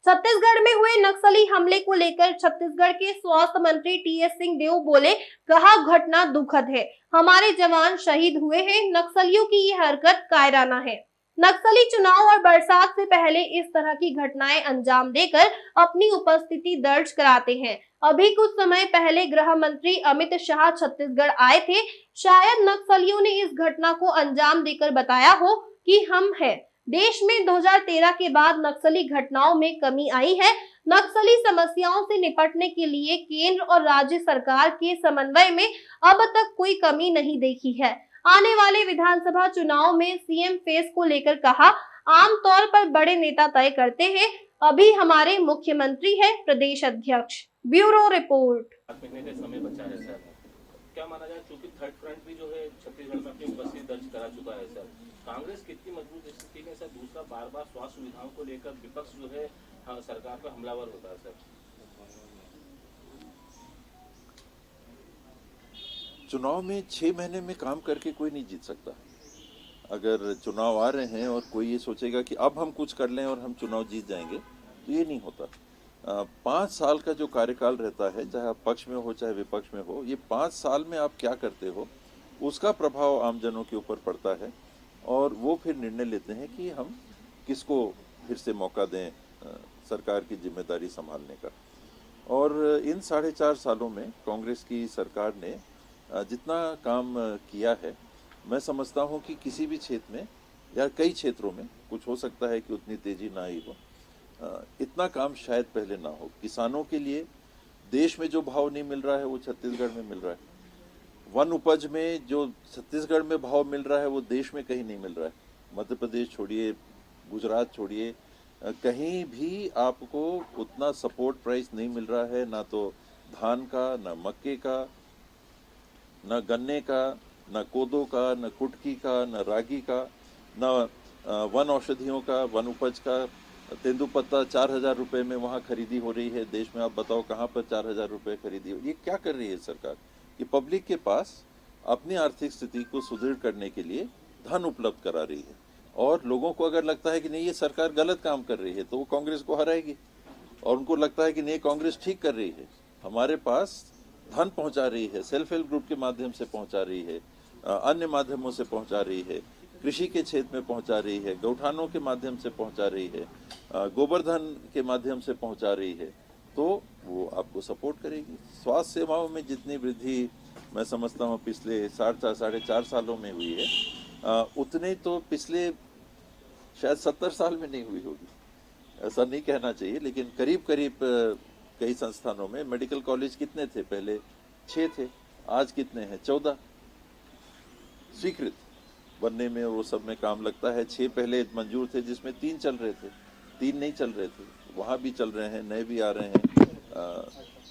छत्तीसगढ़ में हुए नक्सली हमले को लेकर छत्तीसगढ़ के स्वास्थ्य मंत्री टीएस सिंहदेव बोले, कहा घटना दुखद है, हमारे जवान शहीद हुए हैं, नक्सलियों की ये हरकत कायराना है। नक्सली चुनाव और बरसात से पहले इस तरह की घटनाएं अंजाम देकर अपनी उपस्थिति दर्ज कराते हैं। अभी कुछ समय पहले गृह मंत्री अमित शाह छत्तीसगढ़ आए थे, शायद नक्सलियों ने इस घटना को अंजाम देकर बताया हो कि हम हैं। देश में 2013 के बाद नक्सली घटनाओं में कमी आई है। नक्सली समस्याओं से निपटने के लिए केंद्र और राज्य सरकार के समन्वय में अब तक कोई कमी नहीं देखी है। आने वाले विधानसभा चुनाव में सीएम फेस को लेकर कहा, आमतौर पर बड़े नेता तय करते हैं, अभी हमारे मुख्यमंत्री है प्रदेश अध्यक्ष। Bureau report. समय बचा है सर, क्या माना जाए, चूंकि थर्ड फ्रंट भी जो है छत्तीसगढ़ में अपनी उपस्थिति दर्ज करा चुका है सर, कांग्रेस कितनी मजबूत स्थिति में सर दूसरा बार बार स्वास्थ्य सुविधाओं को लेकर विपक्ष जो है सरकार पर हमलावर होता है सर? चुनाव में 6 महीने में काम करके कोई नहीं जीत सकता। अगर चुनाव आ रहे हैं और कोई ये सोचेगा कि अब हम कुछ कर लें और हम चुनाव जीत जाएंगे, तो ये नहीं होता। 5 साल का जो कार्यकाल रहता है, चाहे आप पक्ष में हो चाहे विपक्ष में हो, ये 5 साल में आप क्या करते हो उसका प्रभाव आमजनों के ऊपर पड़ता है और वो फिर निर्णय लेते हैं कि हम किसको फिर से मौका दें सरकार की जिम्मेदारी संभालने का। और इन 4.5 सालों में कांग्रेस की सरकार ने जितना काम किया है, मैं समझता हूं कि किसी भी क्षेत्र में या कई क्षेत्रों में, कुछ हो सकता है कि उतनी तेजी ना आई हो, इतना काम शायद पहले ना हो। किसानों के लिए देश में जो भाव नहीं मिल रहा है वो छत्तीसगढ़ में मिल रहा है। वन उपज में जो छत्तीसगढ़ में भाव मिल रहा है वो देश में कहीं नहीं मिल रहा है। मध्य प्रदेश छोड़िए, गुजरात छोड़िए, कहीं भी आपको उतना सपोर्ट प्राइस नहीं मिल रहा है, ना तो धान का, ना मक्के का, न गन्ने का, न कोदो का, न कुटकी का, न रागी का, न वन औषधियों का, वन उपज का। तेंदुपत्ता 4,000 रुपये में वहाँ खरीदी हो रही है देश में। आप बताओ कहाँ पर 4,000 रुपये खरीदी हो? ये क्या कर रही है सरकार कि पब्लिक के पास अपनी आर्थिक स्थिति को सुदृढ़ करने के लिए धन उपलब्ध करा रही है। और लोगों को अगर लगता है कि नहीं ये सरकार गलत काम कर रही है तो वो कांग्रेस को हराएगी, और उनको लगता है कि नहीं कांग्रेस ठीक कर रही है, हमारे पास धन पहुंचा रही है, सेल्फ हेल्प ग्रुप के माध्यम से पहुंचा रही है, अन्य माध्यमों से पहुंचा रही है, कृषि के क्षेत्र में पहुंचा रही है, गौठानों के माध्यम से पहुंचा रही है, गोवर्धन के माध्यम से पहुंचा रही है, तो वो आपको सपोर्ट करेगी। स्वास्थ्य सेवाओं में जितनी वृद्धि मैं समझता हूँ पिछले 4.5 सालों में हुई है, उतने तो पिछले शायद 70 साल में नहीं हुई होगी। ऐसा नहीं कहना चाहिए, लेकिन करीब करीब कई संस्थानों में मेडिकल कॉलेज कितने थे पहले? 6 थे, आज कितने हैं? 14 स्वीकृत बनने में, वो सब में काम लगता है। 6 पहले मंजूर थे जिसमें 3 चल रहे थे, 3 नहीं चल रहे थे, वहाँ भी चल रहे हैं, नए भी आ रहे हैं।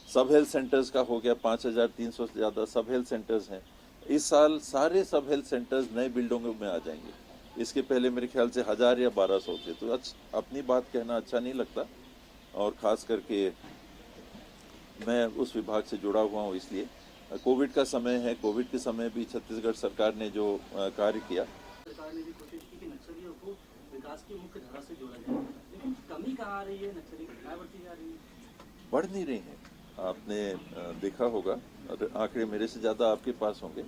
सब हेल्थ सेंटर्स का हो गया 5,300 से ज़्यादा सब हेल्थ सेंटर्स हैं। इस साल सारे सब हेल्थ सेंटर्स नए बिल्डिंगों में आ जाएंगे। इसके पहले मेरे ख्याल से 1000 या 1200 थे। तो अपनी बात कहना अच्छा नहीं लगता, और ख़ास करके मैं उस विभाग से जुड़ा हुआ हूँ, इसलिए कोविड का समय है, कोविड के समय भी छत्तीसगढ़ सरकार ने जो कार्य किया, सरकार ने भी कोशिश की कि नक्सलियों को विकास की मुख्य धारा से जोड़ा जाए, लेकिन कमी कहाँ आ रही है? नक्सली घटनाएं बढ़ती जा रही है, बढ़ नहीं रही हैं। आपने देखा होगा, और आंकड़े मेरे से ज़्यादा आपके पास होंगे,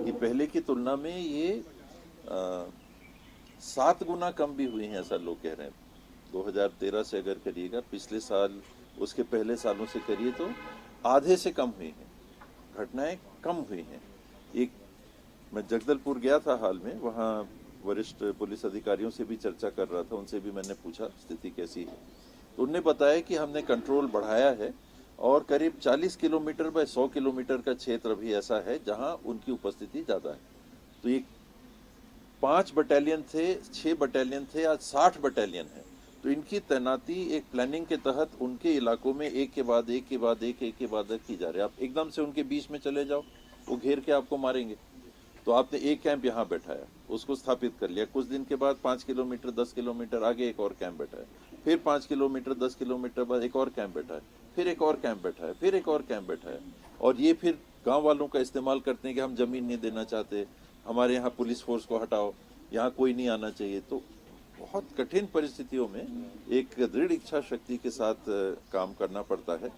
कि पहले की तुलना में ये 7 गुना कम भी हुई हैं, ऐसा लोग कह रहे हैं। 2013 से अगर करिएगा, पिछले साल उसके पहले सालों से करिए, तो आधे से कम हुई हैं, घटनाएं कम हुई हैं। एक मैं जगदलपुर गया था हाल में, वहाँ वरिष्ठ पुलिस अधिकारियों से भी चर्चा कर रहा था, उनसे भी मैंने पूछा स्थिति कैसी है, तो उनने बताया कि हमने कंट्रोल बढ़ाया है और करीब 40 किलोमीटर बाय 100 किलोमीटर का क्षेत्र अभी ऐसा है जहां उनकी उपस्थिति ज़्यादा है। तो ये 5 बटालियन थे, 6 बटालियन थे, आज 60 बटालियन है। तो इनकी तैनाती एक प्लानिंग के तहत उनके इलाकों में एक के बाद एक के बाद एक के बाद एक की जा रही है। आप एकदम से उनके बीच में चले जाओ, वो घेर के आपको मारेंगे। तो आपने एक कैंप यहाँ बैठाया, उसको स्थापित कर लिया, कुछ दिन के बाद 5 किलोमीटर 10 किलोमीटर आगे एक और कैंप बैठाया, फिर 5 किलोमीटर 10 किलोमीटर बाद एक और कैंप बैठाया, फिर एक और कैंप बैठाया, फिर एक और कैंप बैठाया। और ये फिर गाँव वालों का इस्तेमाल करते हैं कि हम जमीन नहीं देना चाहते, हमारे यहाँ पुलिस फोर्स को हटाओ, यहाँ कोई नहीं आना चाहिए। तो बहुत कठिन परिस्थितियों में एक दृढ़ इच्छा शक्ति के साथ काम करना पड़ता है।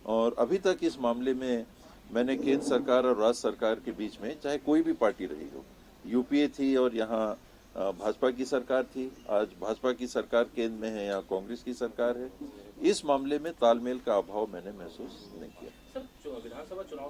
और अभी तक इस मामले में मैंने केंद्र सरकार और राज्य सरकार के बीच में, चाहे कोई भी पार्टी रही हो, यूपीए थी और यहाँ भाजपा की सरकार थी, आज भाजपा की सरकार केंद्र में है या कांग्रेस की सरकार है, इस मामले में तालमेल का अभाव मैंने महसूस नहीं किया। सर, विधानसभा चुनाव